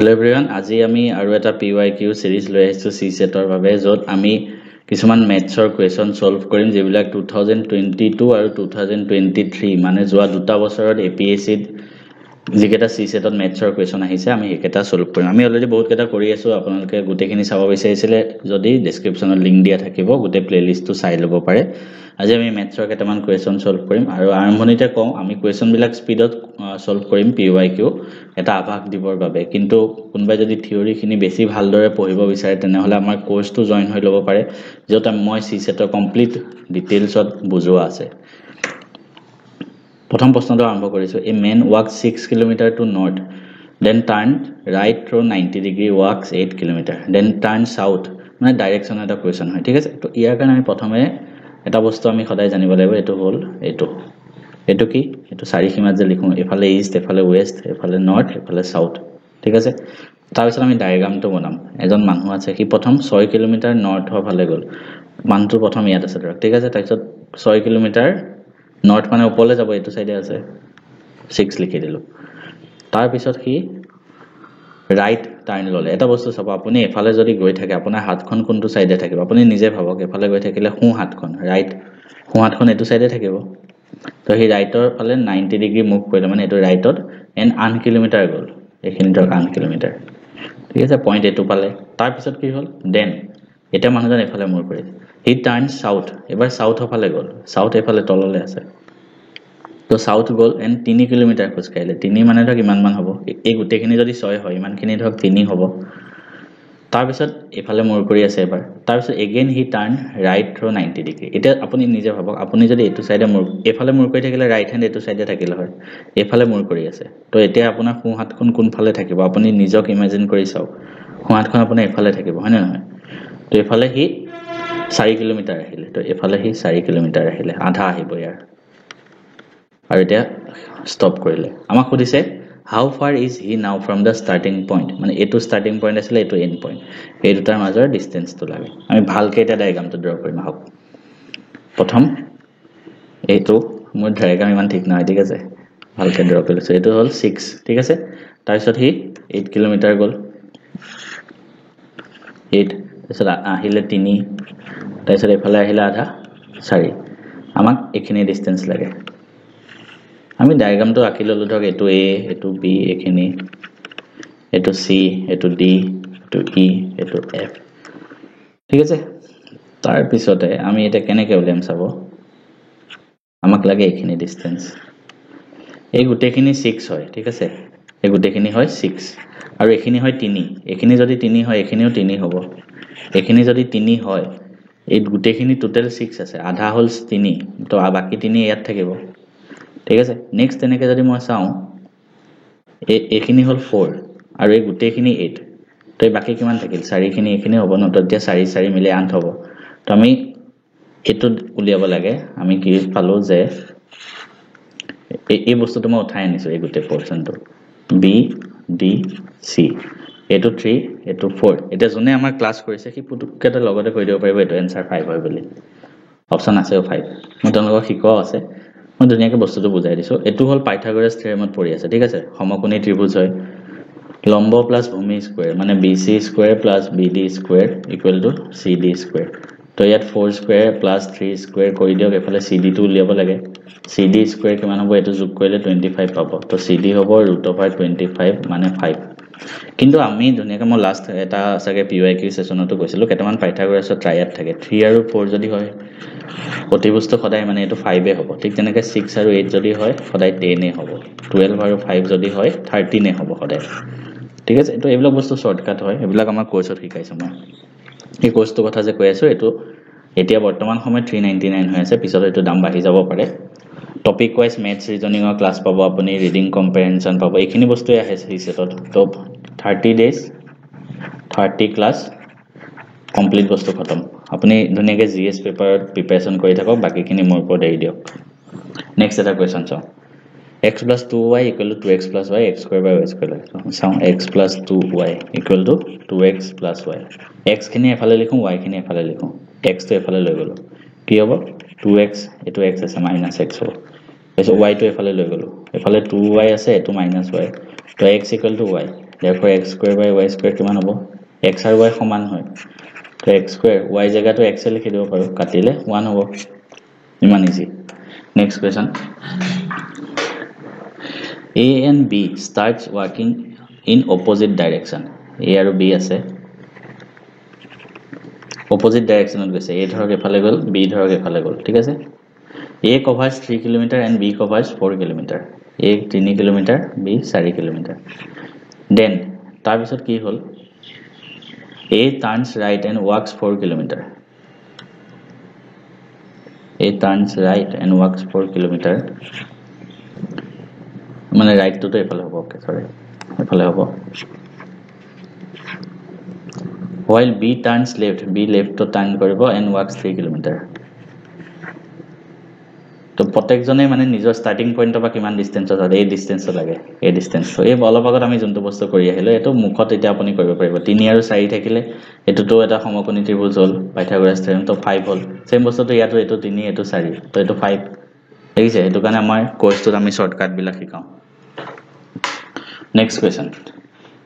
Hello everyone, আজি আমি আৰু এটা PYQ series লৈ আহিছো CSET ৰ বাবে যত আমি কিছুমান mathsৰ question solve কৰিম যেবিলাক 2022 আৰু 2023 মানে যোৱা দুটা বছৰত APSC যিকেটা CSET ত mathsৰ question আহিছে আমি হেকেটা solve কৰিম আমি অলৰেডি বহুত কেটা কৰি আছো আপোনালোকে গুটেখিনি চাব বিচাৰিছিলে যদি descriptionত লিংক দিয়া থাকিব গুটে প্লেলিষ্টটো চাই লব পাৰে আজি আমি mathsৰ কেটামান question solve কৰিম আৰু আৰম্ভণিতে কম আমি question বিলাক স্পিডত solve কৰিম PYQ এটা আভাস দিবৰ বাবে কিন্তু কোনবাই যদি থিওৰি খিনি বেছি ভালদৰে পঢ়িব বিচাৰে তেনেহলে আমাৰ কোৰ্সটো জয়েন হৈ লব পাৰে যত মই CSET ৰ কমপ্লিট ডিটেইলছত বুজোৱা আছে প্ৰথম প্ৰশ্নটো আৰম্ভ কৰিছো a man walks 6 km to north then turned right through 90 degree walks 8 km then turns south মানে ডাইৰেকশন এটা কোৱেশ্চন হয় ঠিক আছে তো ইয়াৰ কাৰণে আমি প্ৰথমে এটা বস্তু আমি সদায় জানিব লাগিব এটো হল এটো কি এটো চাৰি সীমাত যে লিখো এফালে ইষ্ট এফালে ওয়েস্ট এফালে নৰ্থ এফালে সাউথ ঠিক আছে তাৰ পিছত আমি ডায়াগ্ৰামটো বনাম এজন মানুহ আছে কি প্ৰথম 6 কিলোমিটাৰ নৰ্থৰ ফালে গল মানুহটো প্ৰথম ইয়াত আছে ধৰক ঠিক আছে তাৰ পিছত 6 কিলোমিটাৰ নৰ্থ মানে ওপৰলে যাব এটো সাইডে আছে 6 লিখি দিলো তাৰ পিছত কি ৰাইট টাৰ্ন ললে এটা বস্তু চাব আপুনি এফালে যদি গৈ থাকে আপোনাৰ হাতখন কোনটো সাইডে থাকিব আপুনি নিজে ভাবক এফালে গৈ থাকিলে হু হাতখন ৰাইট হু হাতখন এটো সাইডে থাকিব তো হি ৰাইটৰ ফালে 90 ডিগ্ৰী মুভ কৰিলে মানে এটো ৰাইটত এন 1 কিলোমিটাৰ গল এখিনি ধৰক 1 কিলোমিটাৰ ঠিক আছে পয়েন্ট এটো পালে তাৰ পিছত কি হল দেন এটা মানুহজন এফালে মুভ কৰিলে হি টাৰ্ন সাউথ এবাৰ সাউথৰ ফালে গল সাউথ এফালে তললে আছে তো সাউথ গল এন 3 কিলোমিটাৰ খোজ কাইলে 3 মানে ধৰক ইমান মান হ'ব এই গুটেখিনি যদি 6 হয় ইমানখিনি ধৰক 3 হ'ব তাৰ পিছত এফালে মুভ কৰি আছে এবাৰ তাৰ পিছত এগেইন হি টাৰ্ন ৰাইট থ্ৰু 90 ডিগ্ৰী এটা আপুনি নিজে ভাবক আপুনি যদি এটো সাইডে মুভ এফালে মুভ কৰি থাকিলে ৰাইট হ্যান্ড এটো সাইডে থাকিলে হয় এফালে মুভ কৰি আছে তো এতিয়া আপোনাৰ হু হাতখন কোন ফালে থাকিব আপুনি নিজক ইমাজিন কৰি চাওক হু হাতখন আপোনাৰ এফালে থাকিব হয় না নহয় তো এফালে হি 4 কিলোমিটাৰ আহিলে তো এফালে হি 4 কিলোমিটাৰ আহিলে আধা আহিব ইয়াৰ আৰু এটা ষ্টপ কৰিলে আমাক সুধিছে how far is he now from the starting point মানে এটো starting point আছিল এটো end point এই দুটাৰ মাজৰ distance টো লাগে আমি ভালকে এটা ডায়াগ্ৰামটো ড্ৰ কৰিম আহক প্ৰথম এটো মোৰ ডায়াগ্ৰাম ইমান ঠিক নহয় ঠিক আছে ভালকে ড্ৰ কৰিছো এটো হল 6 ঠিক আছে তাৰ পিছত হি 8 কিলোমিটাৰ গল 8 তাৰপিছত আহিলে 3 তাৰপিছত এফালে আহিলে আধা 4 আমাক এখিনি ডিসটেন্স লাগে আমি ডায়াগ্ৰামটো আঁকি ললো ধৰক এটো এ এটো বি এখিনি এটো সি এটো ডি এটো ই এটো এফ ঠিক আছে তাৰ পিছতে আমি এটা কেনেকে উলিয়াম চাব আমাক লাগে এখিনি ডিসটেন্স এই গুটেখিনি 6 হয় ঠিক আছে এই গুটেখিনি হয় 6 আৰু এখিনি হয় 3 এখিনি যদি 3 হয় এখিনিও 3 হ'ব এখিনি যদি 3 হয় এই গুটেখিনি টোটাল 6 আছে আধা হল 3 তো বাকি 3 ইয়াত থাকিব ঠিক আছে নেক্সট এনেকে যদি মই চাও এখিনি হল 4 আৰু এই গুটেখিনি 8 তো বাকি কিমান থাকিল 4 খিনি এখিনি হ'ব ন তো এতিয়া 4 4 মিলি 8 হ'ব তো আমি এটো উলিয়াব লাগে আমি কি পালো যে এই বস্তুটো মই উঠাই আনিছো এই গুটে পোৰশনটো বি ডি সি এটো 3 এটো 4 এটা জনে আমাৰ ক্লাস কৰিছে কি পুতুকটা লগতে কৈ দিব পাৰিব এটো आंसर 5 হয় বুলি অপচন আছে 5 মই তোমালোকক শিকোৱা আছে মই দুনিয়াকে বস্তুটো বুজাই দিছো এটো হল পাইথাগোৰাছ থিওৰেমত পঢ়ি আছে ঠিক আছে সমকোণী ত্ৰিভুজ হয় লম্ব প্লাস ভূমি স্কয়াৰ মানে BC square plus BD square equal to CD square তো ইয়াত 4 স্কয়াৰ প্লাস 3 স্কয়াৰ কৰি দিওক এফালে CD টো উলিয়াব লাগে CD স্কয়াৰ কিমান হ'ব এটো যোগ কৰিলে 25 পাব তো CD হ'ব √25 মানে 5 কিন্তু আমি দুনিয়াকে মই লাষ্ট এটা সাগে PYQ সেশনতো কৈছিলো কেটামান পাইথাগোৰাছৰ ট্ৰায়াড থাকে 3 আৰু 4 যদি হয় অতিবস্তু সদায় মানে এটো 5 এ হ'ব ঠিক তেনেকে 6 আৰু 8 যদি হয় সদায় 10 এ হ'ব 12 আৰু 5 যদি হয় 13 এ হ'ব সদায় ঠিক আছে তো এইবিলাক বস্তু শৰ্টকাট হয় এইবিলাক আমাৰ কোৰ্সত শিকাইছো মই এই কোৰ্সটো কথা যে কৈ আছো এটো এতিয়া বৰ্তমান সময় 399 হৈ আছে পিছত এটো দাম বাঢ়ি যাব পাৰে টপিক ওয়াইজ ম্যাথছ ৰিজনিংৰ ক্লাস পাব আপুনি ৰিডিং কম্প্ৰিহেনশন পাব এইখিনি বস্তুই আহে সিসেটত তো 30 ডেজ 30 ক্লাস কমপ্লিট বস্তু খতম আপুনি ধুনিয়াকে জিএস পেপাৰ প্ৰিপাৰেচন কৰি থাকক বাকিখিনি মোৰ ওপৰত এৰি দিয়ক নেক্সট এটা কোৱেশ্চন চাও x plus 2y equal to 2x plus y x square by y square চাও x plus 2y equal to 2x plus y x খিনি এফালে লিখো y খিনি এফালে লিখো x টো এফালে লৈ গলো কি হ'ব 2x এটো x আছে -x হ'ব এসো y টো এফালে লৈ গলো এফালে 2y আছে এটো -y তো x equal to y therefore x square by y square কিমান হ'ব x আৰু y সমান হয় তো x square y জায়গাটো x লিখি দিব পাৰো কাটিলে 1 হ'ব ইমান easy next question A and B starts working in opposite direction A আৰু B আছে opposite direction ত গৈছে A ধৰক এফালে গল B ধৰক এফালে গল ঠিক আছে A covers 3 km and B covers 4 km A 3 km B 4 km then তাৰ পিছত কি হল A turns right and walks 4 km A turns right and walks 4 km মানে রাইট টু তো এফালে হ'ব ওকে সরি এফালে হ'ব while B turns left B left to turn কৰিব and walks 3 km তো প্ৰত্যেকজনে মানে নিজৰ স্টাৰ্টিং পইণ্টৰ পৰা কিমান ডিসটেন্সত আছে এই ডিসটেন্স লাগে এই ডিসটেন্স তো এই অলপ আগত আমি যোনটো বস্তু কৰি আহিলো এটো মুখত এতিয়া আপুনি কৰিব পাৰিব 3 আৰু 4 থাকিলে এটোটো এটা সমকোণী ত্ৰিভুজ হ'ল পাইথাগোৰাছ থিওৰেম তো 5 হ'ল সেম বস্তুটো ইয়াতো এটো 3 এটো 4 তো এটো 5 দেখিছে এটো কাৰণে আমাৰ কোৰ্সটোত আমি শৰ্টকাট বিলাক শিকাও next question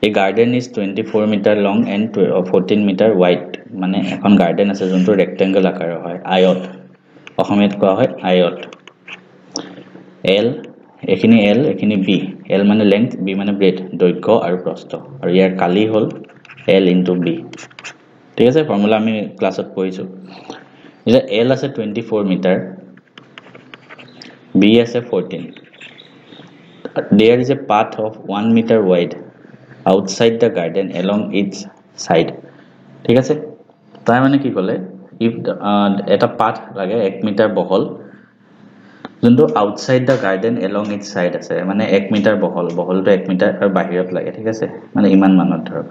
a garden is 24 meter long and 14 meter wide মানে এখন গার্ডেন আছে যোনটো ৰেক্টেংগল আকাৰৰ হয় আয়ত অসমীয়াত কোৱা হয় আয়ত L এখিনি L এখিনি B L মানে লেংথ B মানে ব্ৰেড দৈৰ্ঘ্য আৰু প্ৰস্থ আৰু ইয়াৰ কালি হল L * B ঠিক আছে ফৰ্মুলা আমি ক্লাছত পঢ়িছো এটা L আছে 24 মিটাৰ B আছে 14 there is a path of 1 meter wide outside the garden along its side ঠিক আছে তাই মানে কি কলে if এটা path লাগে 1 মিটাৰ বহল যোনটো outside the garden along its side আছে মানে 1 মিটাৰ বহলটো 1 মিটাৰ আৰু বাহিৰত লাগে ঠিক আছে মানে ইমান মানত ধৰক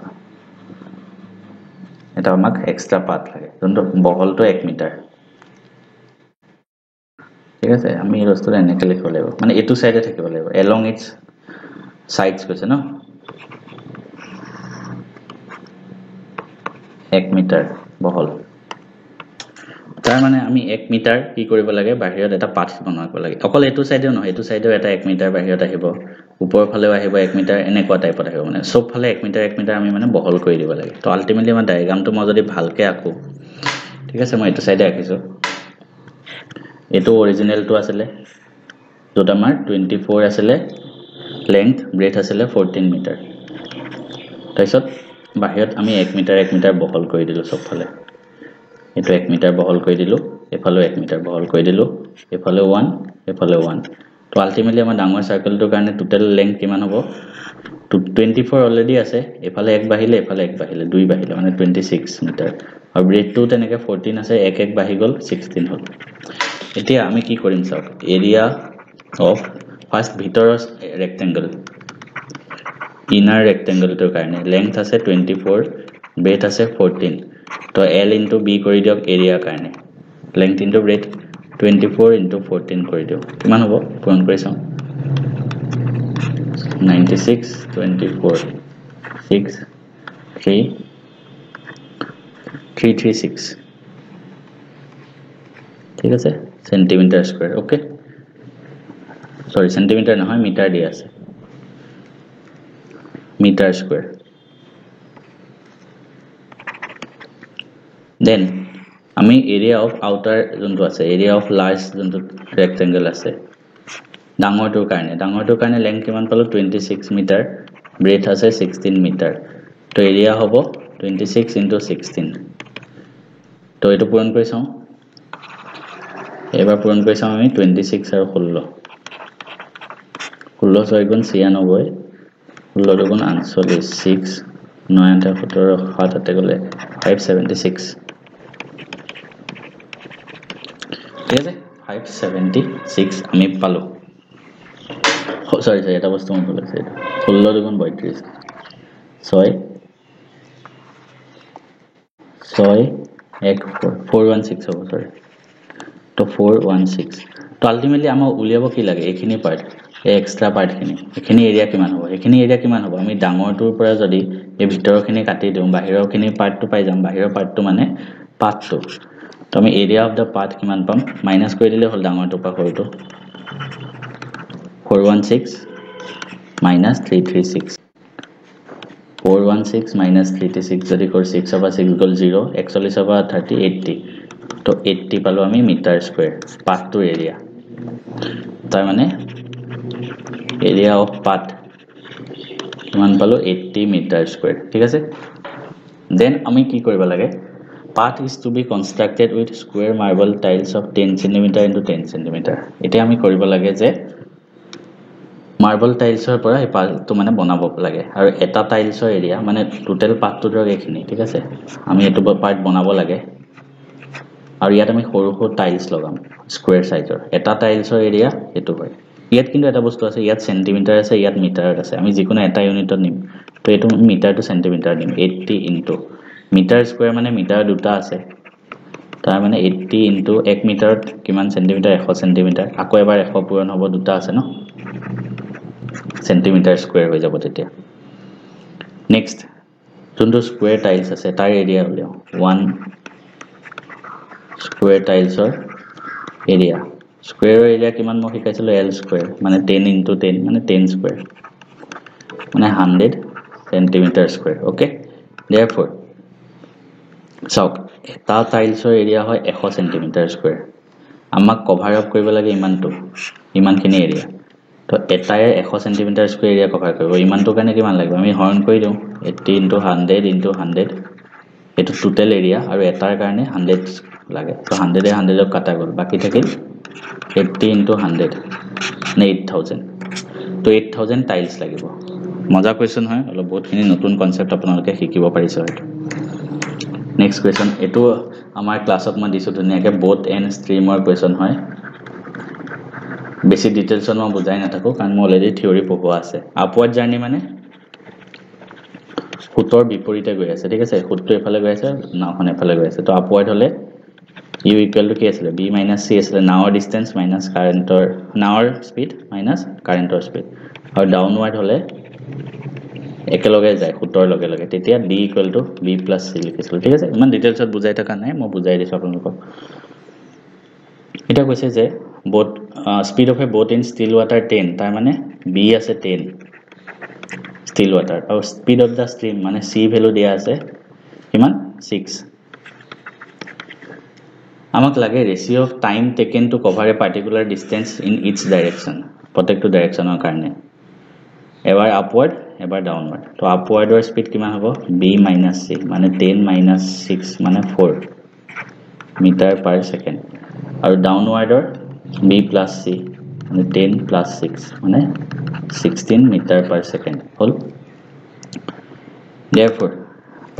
এটা আমাক এক্সট্ৰা পাথ লাগে যোনটো বহলটো 1 মিটাৰ ঠিক আছে আমি এই বস্তুটো এনেকৈ লিখিব লাগিব মানে এটো সাইডে থাকিব লাগিব along its sides কৈছে ন 1 মিটাৰ বহল তাৰ মানে আমি 1 মিটাৰ কি কৰিব লাগে বাহিৰত এটা পাথ বনাব লাগে অকল এটো সাইডেও নহয় এটো সাইডেও এটা 1 মিটাৰ বাহিৰত আহিব ওপৰৰ ফালেও আহিব 1 মিটাৰ এনেকুৱা টাইপত আহিব মানে সব ফালে 1 মিটাৰ আমি মানে বহল কৰি দিব লাগে তো আলটিমেটলি আমাৰ ডায়াগ্ৰামটো মই যদি ভালকে আঁকো ঠিক আছে মই এটো সাইডে আঁকিছো এটো অৰিজিনালটো আছিল যত আমাৰ 24 আছিল লেংথ ব্ৰেথ আছিল 14 মিটাৰ তাৰপিছত বাহিৰত আমি 1 মিটাৰ বহল কৰি দিলো সব ফালে এটো 1 মিটাৰ বহল কৰি দিলো এফালে 1 মিটাৰ বহল কৰি দিলো এফালে 1 তো আলটিমেটলি আমাৰ ডাঙৰ সাৰ্কেলটোৰ কাৰণে টোটাল লেংথ কিমান হ'ব 24 অলৰেডি আছে এফালে 1 বাহিলে এফালে 1 বাহিলে 2 বাহিলে মানে 26 মিটাৰ আৰু ব্ৰেথটো তেনেকৈ 14 আছে 1 বাহি গল 16 হ'ল এতিয়া আমি কি কৰিম চাওক এৰিয়া অফ ফাৰ্স্ট ভিতৰৰ ৰেক্টেংগল ইনাৰ ৰেক্টেংগলটোৰ কাৰণে লেংথ আছে 24 ব্ৰেথ আছে 14 তো L * B কৰি দিয়ক এৰিয়াৰ কাৰণে লেংথ * ব্ৰেথ 24 * 14 কৰি দিয়ক কিমান হ'ব পূৰণ কৰি চাওঁ 96 24 6 3 336 ঠিক আছে centimetre square okay sorry centimetre না হয় মিটার দিয়া আছে মিটার স্কয়ার দেন আমি এরিয়া অফ আউটার যোনটো আছে এরিয়া অফ লার্জ যোনটো রেক্টেঙ্গল আছে ডাঙৰটোৰ কাৰণে লেংথ কিমান পালো 26 মিটাৰ ব্ৰেথ আছে 16 মিটাৰ তো এৰিয়া হ'ব 26 * 16 তো এটো পূৰণ কৰি চাওঁ এবাৰ পূৰণ কৰি চাওঁ আমি 26 আৰু 16 16 6 গুণ 96 16 দুগুণ 48 6 9 8 17 7 8 গলে 576 ঠিক আছে 576 আমি পালো সরি এটা বস্তু মই ভুল আছে 16 দুগুণ 32 6 1 416 হ'ব সরি তো 416 তো আলটিমেটলি আমাৰ উলিয়াব কি লাগে এখিনি পাৰ্ট এই এক্সট্ৰা পাৰ্ট খিনি এখিনি এৰিয়া কিমান হ'ব আমি ডাঙৰটোৰ পৰা যদি এই ভিতৰখিনি কাটি দিওঁ বাহিৰৰখিনি পাৰ্টটো পাই যাম বাহিৰৰ পাৰ্টটো মানে পাথটো তো আমি এৰিয়া অফ দা পাথ কিমান পাম মাইনাস কৰি দিলে হল ডাঙৰটোৰ পৰা সৰুটো 416 - 336 416 minus 336 যদি কৰো 6 over 6 গল 0 41 over 30 80 তো 80 পালো আমি মিটাৰ স্কয়াৰ পাথটোৰ এৰিয়া তাৰ মানে এৰিয়া অফ পাথ কিমান পালো 80 মিটাৰ স্কয়াৰ ঠিক আছে দেন আমি কি কৰিব লাগে path is to be constructed with square marble tiles of 10 cm into 10 cm এতিয়া আমি কৰিব লাগে যে মাৰ্বল টাইলছৰ পৰা এই পাথটো মানে বনাব লাগে আৰু এটা টাইলছৰ এৰিয়া মানে টোটাল পাথটো ধৰক এইখিনি ঠিক আছে আমি এটো পাৰ্ট বনাব লাগে আৰু ইয়াত আমি সৰু সৰু টাইলছ লগাম স্কয়াৰ সাইজৰ এটা টাইলছৰ এৰিয়া এটো হয় ইয়াত কিন্তু এটা বস্তু আছে ইয়াত সেন্টিমিটাৰ আছে ইয়াত মিটাৰত আছে আমি যিকোনো এটা ইউনিটত নিম তো এটো মিটাৰ টু সেন্টিমিটাৰ নিম 80 ইনটু মিটাৰ স্কয়াৰ মানে মিটাৰ দুটা আছে তাৰ মানে 80 ইনটু 1 মিটাৰত কিমান সেন্টিমিটাৰ 100 সেন্টিমিটাৰ আকৌ এবাৰ 100 পূৰণ হ'ব দুটা আছে ন সেন্টিমিটাৰ স্কয়াৰ হৈ যাব তেতিয়া নেক্সট যোনটো স্কয়াৰ টাইলছ আছে তাৰ এৰিয়া উলিয়াও 1 স্কয়াৰ টাইলছৰ এৰিয়া স্কয়াৰৰ এৰিয়া কিমান মই শিকাইছিলো L স্কয়াৰ মানে 10 into 10 মানে 10 স্কয়াৰ মানে 100 সেন্টিমিটাৰ স্কয়াৰ ওকে therefore চাওক এটা টাইলছৰ এৰিয়া হয় 100 সেন্টিমিটাৰ স্কয়াৰ আমাক কভাৰ আপ কৰিব লাগে ইমানখিনি এৰিয়া তো এটায়ে 100 সেন্টিমিটাৰ স্কয়াৰ এৰিয়া কভাৰ কৰিব ইমানটো কাৰণে কিমান লাগিব আমি হৰণ কৰি দিও 80 into 100 into 100 এটো টোটাল এৰিয়া আৰু এটাৰ কাৰণে 100 লাগে তো 100 এ 100 কাটা গল বাকি থাকিল 80 into 100 নে 8000 তো 8000 টাইলছ লাগিব মজা কোৱেশ্চন হয় অলপ বহুতখিনি নতুন কনসেপ্ট আপোনালোকে শিকিব পাৰিছে হয়তো নেক্সট কোৱেশ্চন এটো আমাৰ ক্লাছত মই দিছো ধুনিয়াকে বোথ এন্ড স্ট্ৰীমৰ কোৱেশ্চন হয় বেছি ডিটেইলছত মই বুজাই নাথাকো কাৰণ মই অলৰেডি থিওৰি পঢ়োৱা আছে আপওয়াৰ্ড জাৰ্নি মানে সুতৰ বিপৰীতে গৈ আছে ঠিক আছে সুতটো এফালে গৈ আছে নাওখন এফালে গৈ আছে তো আপওয়াৰ্ড হলে u ইকুৱেল টু কি আছিল b - c আছিল নাওৰ ডিসটেন্স মাইনাস কাৰেন্টৰ নাওৰ স্পীড মাইনাস কাৰেন্টৰ স্পীড আৰু ডাউনওয়াৰ্ড হলে একেলগে যায় সুতৰ লগে লগে তেতিয়া d equal to b + c লিখিছিল ঠিক আছে ইমান ডিটেইলছত বুজাই থকা নাই মই বুজাই দিছো আপোনালোকক এটা কৈছে যে both speed of a boat in still water 10 তাৰ মানে b আছে 10 still water আৰু speed of the stream মানে c ভ্যালু দিয়া আছে কিমান 6 আমাক লাগে ratio of time taken to cover a particular distance in each direction প্ৰত্যেকটো ডাইৰেকচনৰ কাৰণে এবাৰ আপওয়াৰ্ড এবাৰ ডাউনওয়াৰ্ড তো আপওয়াৰ্ডৰ স্পীড কিমান হ'ব b - c মানে 10 - 6 মানে 4 মিটাৰ পাৰ সেকেন্ড আৰু ডাউনওয়াৰ্ডৰ b + c মানে 10 + 6 মানে 16 মিটাৰ পাৰ সেকেন্ড হল therefore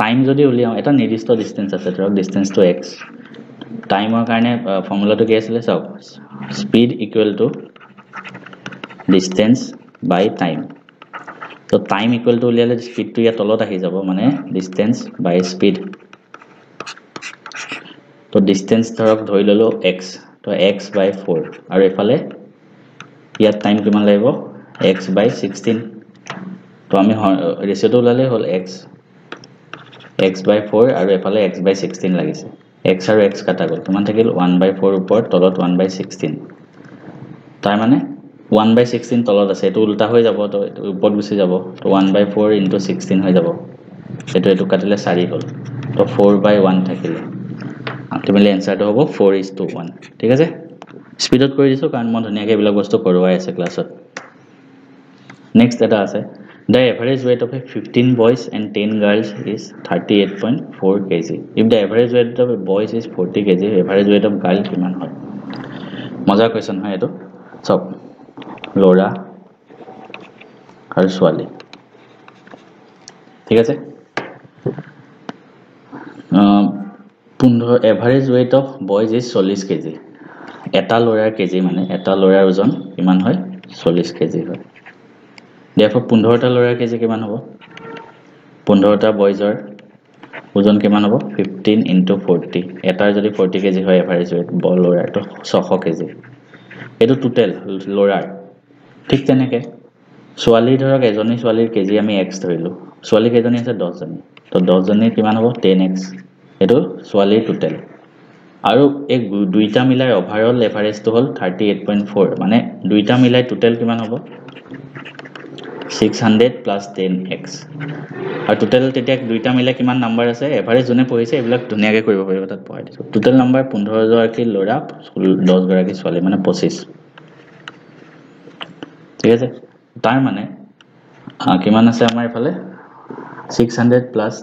টাইম যদি উলিয়াও এটা নিৰ্দিষ্ট ডিসটেন্স আছে ধৰক ডিসটেন্স টু x টাইমৰ কাৰণে ফৰ্মুলাটো কি আছিল চাওক speed equal to distance by time তো টাইম ইকুৱেল টু উলিয়ালে স্পীডটো ইয়া তলত আহি যাব মানে ডিসটেন্স বাই স্পীড তো ডিসটেন্স ধৰক ধৰি ললো x তো x by 4 আৰু এফালে ইয়াত টাইম কিমান লাগিব x by 16 তো আমি ৰেশিওটো উলালে হল x by 4 আৰু এফালে x by 16 লাগিছে x আৰু x কাটা গল কিমান থাকিল 1/4 ওপৰত তলত 1/16 তাৰ মানে 1/16 তলত আছে এটো উল্টা হৈ যাব তো ওপৰত গুছি যাব তো 1/4 * 16 হৈ যাব এটো কাটিলে 4 হল তো 4/1 থাকিলে আলটিমেটলি এনসাৰটো হ'ব 4:1 ঠিক আছে স্পিডত কৰি দিছো কাৰণ মই ধুনিয়াকে এইবিলাক বস্তু কৰোৱাই আছে ক্লাছত নেক্সট এটা আছে the average weight of a 15 boys and 10 girls is 38.4 kg if the average weight of a boys is 40 kg average weight of girl কিমান হয় মজা কোৱেশ্চন হয় এটো সব লৰা আৰু ছোৱালী ঠিক আছে 15 average weight of boys is 40 kg এটা লৰাৰ কেজি মানে এটা লৰাৰ ওজন কিমান হয় 40 কেজি হয় therefore 15টা লৰাৰ কেজি কিমান হ'ব 15টা বয়জৰ ওজন কিমান হ'ব 15 * 40 এটাৰ যদি 40 কেজি হয় এভাৰেজ ওয়েট বল লৰাৰ তো 600 কেজি এটো টোটাল লৰাৰ ঠিক তেনেকে ছোৱালী ধৰক এজনী ছোৱালীৰ কেজি আমি x ধৰিলো ছোৱালী কেজনী আছে 10 জনী তো 10 জনী কিমান হ'ব 10x এটো ছোৱালীৰ টোটাল আৰু এক দুইটা মিলাই ওভাৰঅল এভাৰেজটো হল 38.4 মানে দুইটা মিলাই টোটাল কিমান হ'ব 600 plus 10x আৰু টোটাল তেতিয়া দুইটা মিলে কিমান নাম্বাৰ আছে এভাৰেজ জনে পঢ়িছে এইবিলাক ধুনিয়াকৈ কৰিব পাৰিব তাত পঢ়াই দিছো টোটাল নাম্বাৰ 15 গৰাকী ল'ৰা 10 গৰাকী ছোৱালী মানে 25 ঠিক আছে তাৰ মানে কিমান আছে আমাৰ ইফালে 600 plus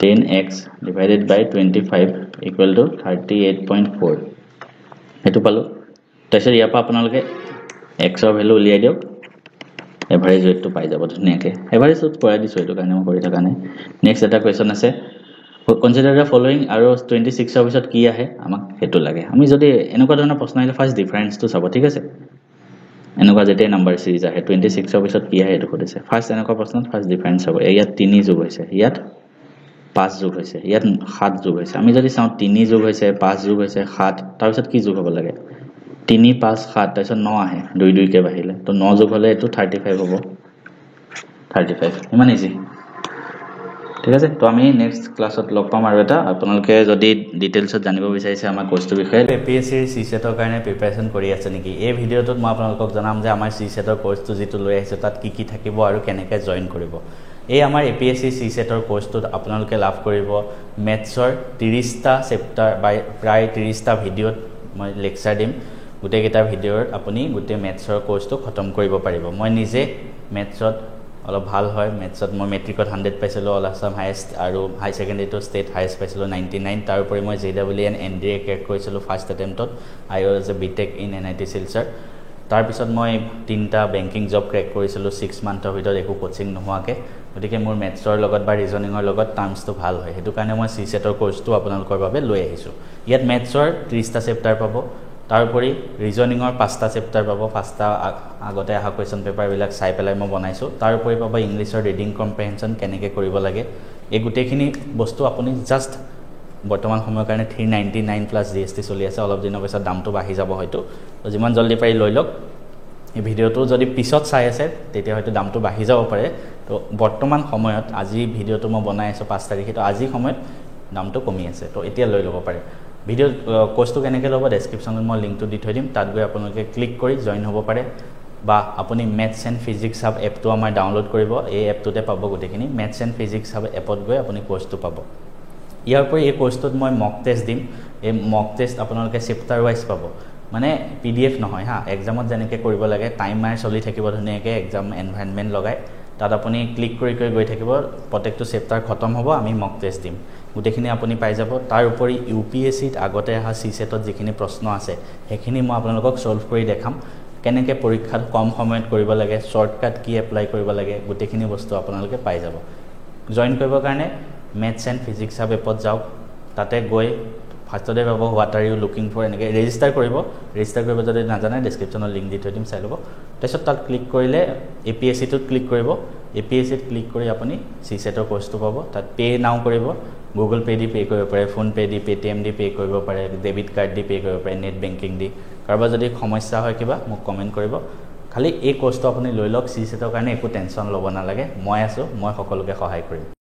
10x divided by 25 equal to 38.4 এটো পালো তাৰপিছত ইয়াৰ পৰা আপোনালোকে x ৰ ভ্যালু উলিয়াই দিয়ক এভাৰেজ ৰেটটো পাই যাব ধুনিয়াকৈ এভাৰেজ ৰেট পঢ়াই দিছো এটো কাৰণে মই কৰি থকা নাই নেক্সট এটা কোৱেশ্চন আছে কনসিডাৰ দ্য ফলোইং আৰু 26 ৰ পিছত কি আহে আমাক হেতু লাগে আমি যদি এনেকুৱা ধৰণৰ প্ৰশ্ন আহিলে ফাৰ্স্ট ডিফাৰেন্সটো চাব ঠিক আছে এনেকুৱা যেতে নাম্বাৰ সিৰিজ আহে 26 ৰ পিছত কি আহে এটো কৈছে ফাৰ্স্ট এনেকুৱা প্ৰশ্নত ফাৰ্স্ট ডিফাৰেন্স হ'ব ইয়াত 3 যোগ হৈছে ইয়াত 5 যোগ হৈছে ইয়াত 7 যোগ হৈছে আমি যদি চাও 3 যোগ হৈছে 5 যোগ হৈছে 7 তাৰ পিছত কি যোগ হ'ব লাগে 3 5 7 তাৰপিছত 9 আহে 2 2 কে বাহিলে তো 9 যোগ হলে এটো 35 হ'ব 35 ইমান ইজি ঠিক আছে তো আমি নেক্সট ক্লাছত লগ পাম আৰু এটা আপোনালোকে যদি ডিটেইলছত জানিব বিচাৰিছে আমাৰ কোৰ্সটোৰ বিষয়ে এপিএসসি সিসেটৰ কাৰণে প্ৰিপাৰেচন কৰি আছে নেকি এই ভিডিওটোত মই আপোনালোকক জনাম যে আমাৰ সিসেটৰ কোৰ্সটো যেটো লৈ আহিছে তাত কি কি থাকিব আৰু কেনেকৈ জয়েন কৰিব এই আমাৰ এপিএসসি সিসেটৰ কোৰ্সটোত আপোনালোকে লাভ কৰিব মেথছৰ 30টা চেপ্টাৰ বাই প্ৰায় 30টা ভিডিওত মই লেকচাৰ দিম গোটেই কেইটা ভিডিওৰ আপুনি গোটেই মেথছৰ কোৰ্সটো খতম কৰিব পাৰিব মই নিজে মেথছত অলপ ভাল হয় মেথছত মই মেট্ৰিকত 100 পাইছিলো অল আসাম হাইয়েস্ট আৰু হাই সেকেন্ডাৰীটো ষ্টেট হাইয়েস্ট পাইছিলো 99 তাৰ উপৰি মই জেডব্লিউএন এনডিএ ক্ৰেক কৰিছিলো ফাৰ্স্ট অটেম্পটত I was a BTech in NIT Silchar তাৰ পিছত মই 3টা বেংকিং জব ক্ৰেক কৰিছিলো 6 মান্থৰ ভিতৰত একো কোচিং নোহোৱাকে গতিকে মোৰ মেথছৰ লগত বা ৰিজনিংৰ লগত টাৰ্মছটো ভাল হয় হেতু কাৰণে মই সিসেটৰ কোৰ্সটো আপোনালোকৰ বাবে লৈ আহিছো ইয়াত মেথছৰ 30টা চেপ্টাৰ পাব তাৰ উপৰি ৰিজনিংৰ 5টা চেপ্টাৰ পাব 5টা আগতে আহা কোৱেশ্চন পেপাৰ বিলাক চাই পেলাই মই বনাইছো তাৰ উপৰি পাব ইংলিছৰ ৰিডিং কম্প্ৰিহেনশন কেনেকৈ কৰিব লাগে এই গুটেখিনি বস্তু আপুনি জাস্ট বৰ্তমান সময়ৰ কাৰণে 399 প্লাস জিএসটি চলি আছে অলপ দিনৰ পিছত দামটো বাঢ়ি যাব হয়তো তো যিমান জলদি পাৰি লৈ লওক এই ভিডিওটো যদি পিছত চাই আছে তেতিয়া হয়তো দামটো বাঢ়ি যাব পাৰে তো বৰ্তমান সময়ত আজি ভিডিওটো মই বনাই আছো 5 তাৰিখে তো আজি সময়ত দামটো কমি আছে তো এতিয়া লৈ ল'ব পাৰে ভিডিও কোৰ্সটো কেনেকৈ ল'ব ডেসক্ৰিপচনত মই লিংকটো দি থৈ দিম তাত গৈ আপোনালোকে ক্লিক কৰি জয়েন হ'ব পাৰে বা আপুনি মেথছ এণ্ড ফিজিক্স হাব এপটো আমাৰ ডাউনলোড কৰিব এই এপটোতে পাব গোটেইখিনি মেথছ এণ্ড ফিজিক্স হাব এপত গৈ আপুনি কোৰ্সটো পাব ইয়াৰ পৰা এই কোৰ্সটোত মই মক টেষ্ট দিম এই মক টেষ্ট আপোনালোকে চেপ্টাৰ ওয়াইজ পাব মানে পিডিএফ নহয় হা এক্সামত যেনেকৈ কৰিব লাগে টাইমাৰ চলি থাকিব ধুনীয়াকৈ এক্সাম এনভাইৰনমেন্ট লগাই তাত আপুনি ক্লিক কৰি গৈ থাকিব প্ৰত্যেকটো চেপ্টাৰ খতম হ'ব আমি মক টেষ্ট দিম গোটেইখিনি আপুনি পাই যাব তাৰ উপৰি ইউপিএসসিত আগতে আহা সিসেটত যিখিনি প্ৰশ্ন আছে হেখিনি মই আপোনালোকক সলভ কৰি দেখাম কেনেকৈ পৰীক্ষাত কম সময়ত কৰিব লাগে শৰ্টকাট কি এপ্লাই কৰিব লাগে গোটেইখিনি বস্তু আপোনালোকে পাই যাব জয়েন কৰিবৰ কাৰণে মেথছ এণ্ড ফিজিক্স হাব এপত যাওক তাতে গৈ ফাৰ্ষ্টতে পাব what are you looking for এনেকৈ ৰেজিষ্টাৰ কৰিব যদি নাজানে ডেসক্ৰিপচনত লিংক দি থৈ দিম চাই ল'ব তাৰপিছত তাত ক্লিক কৰিলে এপিএসসিটোত ক্লিক কৰিব এপিএসসিত ক্লিক কৰি আপুনি সিসেটৰ কোৰ্সটো পাব তাত পে নাও কৰিব গুগল পে দি পে কৰিব পাৰে ফোন পে দি পেটিএম দি পে কৰিব পাৰে ডেবিট কাৰ্ড দি পে কৰিব পাৰে নেট বেংকিং দি কাৰোবাৰ যদি সমস্যা হয় কিবা মোক কমেন্ট কৰিব খালি এই কোৰ্সটো আপুনি লৈ লওক সিসেটৰ কাৰণে একো টেনচন ল'ব নালাগে মই আছো মই সকলোকে সহায় কৰিম